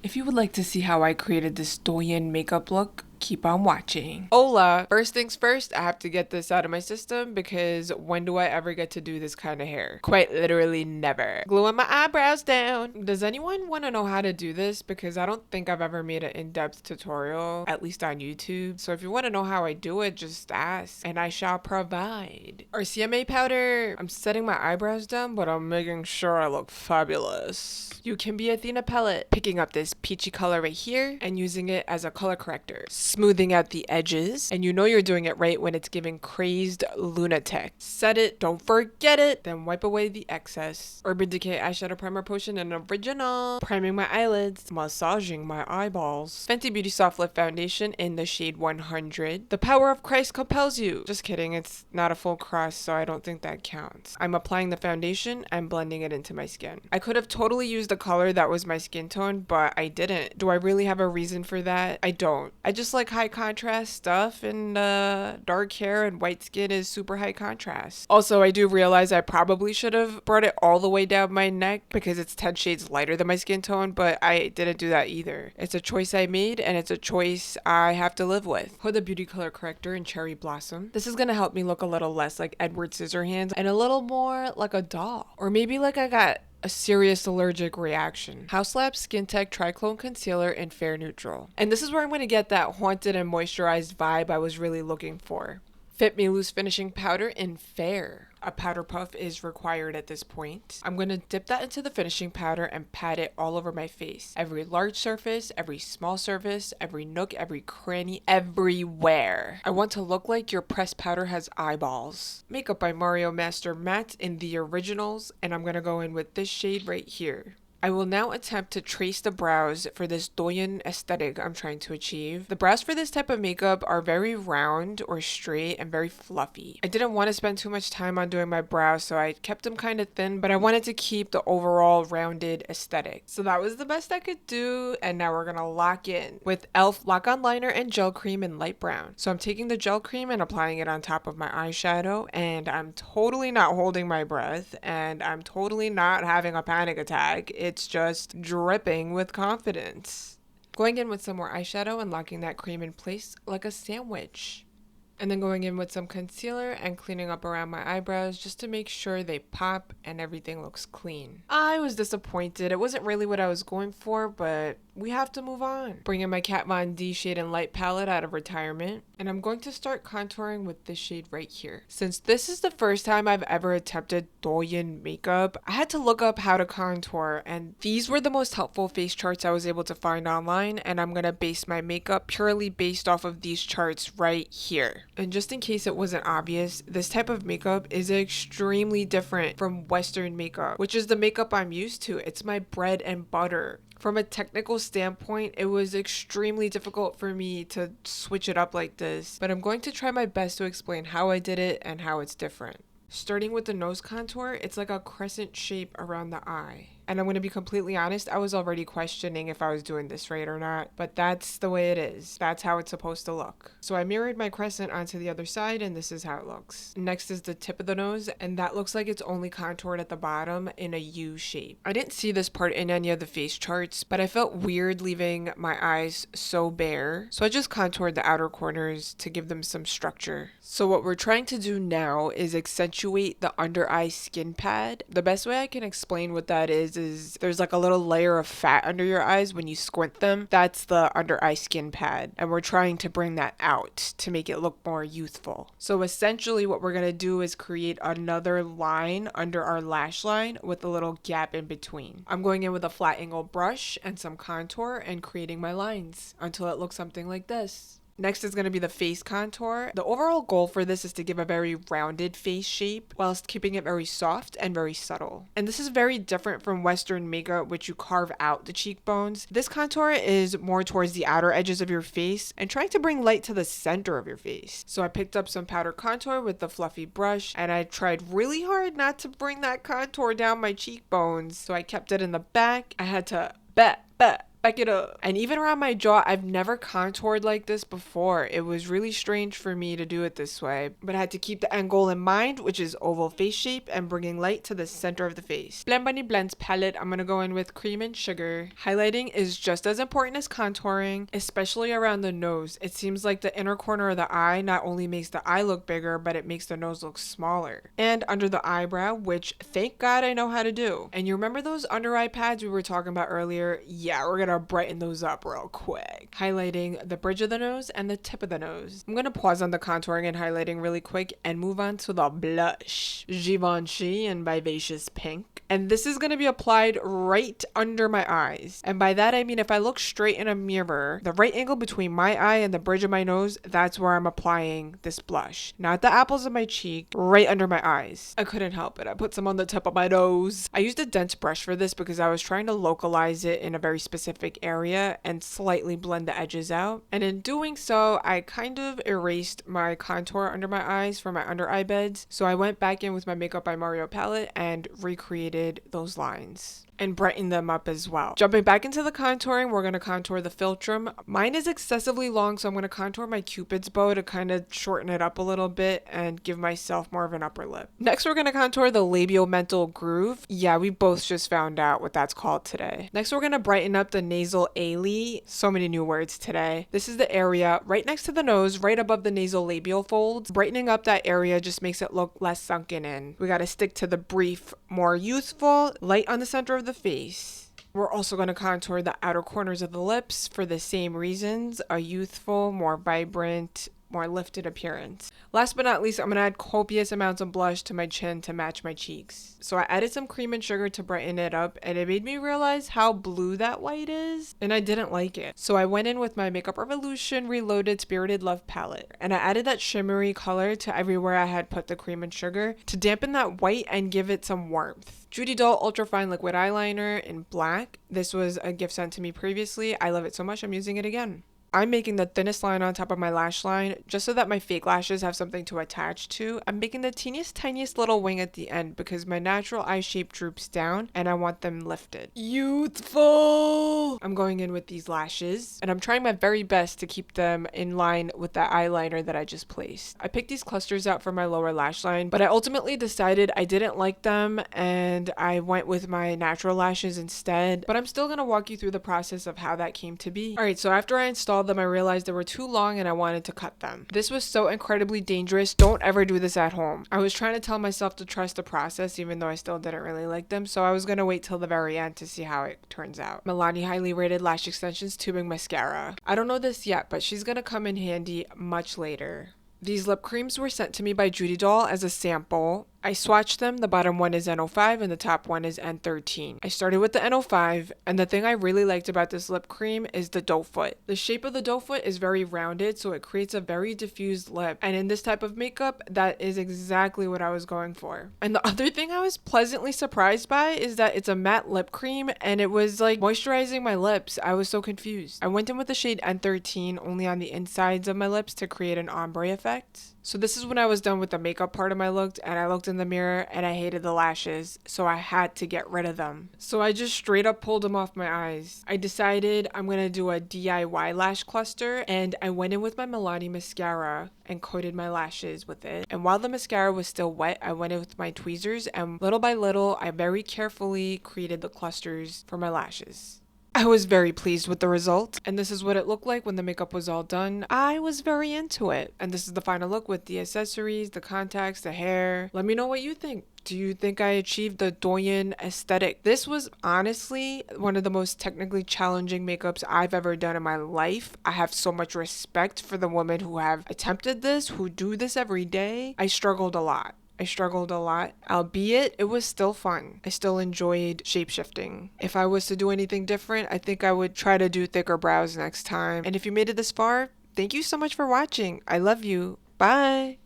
If you would like to see how I created this Douyin makeup look, keep on watching. Hola! First things first, I have to get this out of my system because when do I ever get to do this kind of hair? Quite literally never. Gluing my eyebrows down. Does anyone want to know how to do this? Because I don't think I've ever made an in-depth tutorial, at least on YouTube. So if you want to know how I do it, just ask and I shall provide. Our CMA powder, I'm setting my eyebrows down, but I'm making sure I look fabulous. You can be Athena palette, picking up this peachy color right here and using it as a color corrector. Smoothing out the edges, and you know you're doing it right when it's giving crazed lunatic. Set it, don't forget it, then wipe away the excess. Urban Decay eyeshadow primer potion and original. Priming my eyelids, massaging my eyeballs. Fenty Beauty Soft Lift Foundation in the shade 100. The power of Christ compels you. Just kidding, it's not a full cross, so I don't think that counts. I'm applying the foundation and blending it into my skin. I could have totally used a color that was my skin tone, but I didn't. Do I really have a reason for that? I don't. I just like high contrast stuff, and dark hair and white skin is super high contrast. Also, I do realize I probably should have brought it all the way down my neck because it's 10 shades lighter than my skin tone, but I didn't do that either. It's a choice I made, and it's a choice I have to live with. Huda Beauty Color Corrector in Cherry Blossom. This is gonna help me look a little less like Edward Scissorhands and a little more like a doll. Or maybe like I got a serious allergic reaction. House Lab Skin Tech Triclone Concealer in Fair Neutral. And this is where I'm going to get that haunted and moisturized vibe I was really looking for. Fit Me Loose Finishing Powder in Fair. A powder puff is required at this point. I'm going to dip that into the finishing powder and pat it all over my face. Every large surface, every small surface, every nook, every cranny, everywhere. I want to look like your pressed powder has eyeballs. Makeup by Mario Master Matte in the originals, and I'm going to go in with this shade right here. I will now attempt to trace the brows for this Douyin aesthetic I'm trying to achieve. The brows for this type of makeup are very round or straight and very fluffy. I didn't want to spend too much time on doing my brows, so I kept them kind of thin, but I wanted to keep the overall rounded aesthetic. So that was the best I could do, and now we're gonna lock in with e.l.f. Lock-On Liner and Gel Cream in light brown. So I'm taking the gel cream and applying it on top of my eyeshadow, and I'm totally not holding my breath, and I'm totally not having a panic attack. It's just dripping with confidence. Going in with some more eyeshadow and locking that cream in place like a sandwich. And then going in with some concealer and cleaning up around my eyebrows just to make sure they pop and everything looks clean. I was disappointed. It wasn't really what I was going for, but we have to move on. Bringing my Kat Von D shade and light palette out of retirement. And I'm going to start contouring with this shade right here. Since this is the first time I've ever attempted Douyin makeup, I had to look up how to contour, and these were the most helpful face charts I was able to find online, and I'm gonna base my makeup purely based off of these charts right here. And just in case it wasn't obvious, this type of makeup is extremely different from Western makeup, which is the makeup I'm used to. It's my bread and butter. From a technical standpoint, it was extremely difficult for me to switch it up like this, but I'm going to try my best to explain how I did it and how it's different. Starting with the nose contour, it's like a crescent shape around the eye. And I'm going to be completely honest, I was already questioning if I was doing this right or not, but that's the way it is. That's how it's supposed to look. So I mirrored my crescent onto the other side, and this is how it looks. Next is the tip of the nose, and that looks like it's only contoured at the bottom in a U shape. I didn't see this part in any of the face charts, but I felt weird leaving my eyes so bare. So I just contoured the outer corners to give them some structure. So what we're trying to do now is accentuate the under eye skin pad. The best way I can explain what that is there's like a little layer of fat under your eyes when you squint them. That's the under eye skin pad, and we're trying to bring that out to make it look more youthful. So essentially what we're going to do is create another line under our lash line with a little gap in between. I'm going in with a flat angle brush and some contour and creating my lines until it looks something like this. Next is going to be the face contour. The overall goal for this is to give a very rounded face shape whilst keeping it very soft and very subtle. And this is very different from Western makeup, which you carve out the cheekbones. This contour is more towards the outer edges of your face and trying to bring light to the center of your face. So I picked up some powder contour with the fluffy brush, and I tried really hard not to bring that contour down my cheekbones. So I kept it in the back. I had to Back it up. And even around my jaw, I've never contoured like this before. It was really strange for me to do it this way, but I had to keep the end goal in mind, which is oval face shape and bringing light to the center of the face. Blend Bunny Blends palette, I'm gonna go in with Cream and Sugar. Highlighting is just as important as contouring, especially around the nose. It seems like the inner corner of the eye not only makes the eye look bigger, but it makes the nose look smaller. And under the eyebrow, which thank God I know how to do. And you remember those under eye pads we were talking about earlier? Yeah, we're gonna brighten those up real quick. Highlighting the bridge of the nose and the tip of the nose. I'm gonna pause on the contouring and highlighting really quick and move on to the blush. Givenchy in Vivacious Pink. And this is gonna be applied right under my eyes. And by that I mean if I look straight in a mirror, the right angle between my eye and the bridge of my nose, that's where I'm applying this blush. Not the apples of my cheek, right under my eyes. I couldn't help it. I put some on the tip of my nose. I used a dense brush for this because I was trying to localize it in a very specific area and slightly blend the edges out. And in doing so, I kind of erased my contour under my eyes for my under eye beds. So I went back in with my Makeup by Mario palette and recreated those lines and brighten them up as well. Jumping back into the contouring, we're gonna contour the philtrum. Mine is excessively long, so I'm gonna contour my Cupid's bow to kind of shorten it up a little bit and give myself more of an upper lip. Next, we're gonna contour the labiomental groove. Yeah, we both just found out what that's called today. Next, we're gonna brighten up the nasal ale. So many new words today. This is the area right next to the nose, right above the nasal labial folds. Brightening up that area just makes it look less sunken in. We gotta stick to the brief, more youthful, light on the center of the face. We're also going to contour the outer corners of the lips for the same reasons, a youthful, more vibrant, more lifted appearance. Last but not least, I'm going to add copious amounts of blush to my chin to match my cheeks. So I added some Cream and Sugar to brighten it up, and it made me realize how blue that white is, and I didn't like it. So I went in with my Makeup Revolution Reloaded Spirited Love palette, and I added that shimmery color to everywhere I had put the Cream and Sugar to dampen that white and give it some warmth. Judy Doll Ultra Fine Liquid Eyeliner in black. This was a gift sent to me previously. I love it so much, I'm using it again. I'm making the thinnest line on top of my lash line just so that my fake lashes have something to attach to. I'm making the teeniest, tiniest little wing at the end because my natural eye shape droops down and I want them lifted. Youthful! I'm going in with these lashes and I'm trying my very best to keep them in line with that eyeliner that I just placed. I picked these clusters out for my lower lash line, but I ultimately decided I didn't like them and I went with my natural lashes instead. But I'm still going to walk you through the process of how that came to be. Alright, so after I installed them, I realized they were too long and I wanted to cut them. This was so incredibly dangerous. Don't ever do this at home. I was trying to tell myself to trust the process even though I still didn't really like them, so I was going to wait till the very end to see how it turns out. Milani Highly Rated Lash Extensions Tubing Mascara. I don't know this yet, but she's going to come in handy much later. These lip creams were sent to me by Judy Doll as a sample. I swatched them. The bottom one is N05 and the top one is N13. I started with the N05, and the thing I really liked about this lip cream is the doe foot. The shape of the doe foot is very rounded, so it creates a very diffused lip. And in this type of makeup, that is exactly what I was going for. And the other thing I was pleasantly surprised by is that it's a matte lip cream and it was like moisturizing my lips. I was so confused. I went in with the shade N13 only on the insides of my lips to create an ombre effect. So this is when I was done with the makeup part of my look, and I looked in the mirror and I hated the lashes, so I had to get rid of them. So I just straight up pulled them off my eyes. I decided I'm gonna do a DIY lash cluster, and I went in with my Milani mascara and coated my lashes with it. And while the mascara was still wet, I went in with my tweezers, and little by little, I very carefully created the clusters for my lashes. I was very pleased with the result, and this is what it looked like when the makeup was all done. I was very into it, and this is the final look with the accessories, the contacts, the hair. Let me know what you think. Do you think I achieved the Douyin aesthetic? This was honestly one of the most technically challenging makeups I've ever done in my life. I have so much respect for the women who have attempted this, who do this every day. I struggled a lot, albeit it was still fun. I still enjoyed shape-shifting. If I was to do anything different, I think I would try to do thicker brows next time. And if you made it this far, thank you so much for watching. I love you. Bye.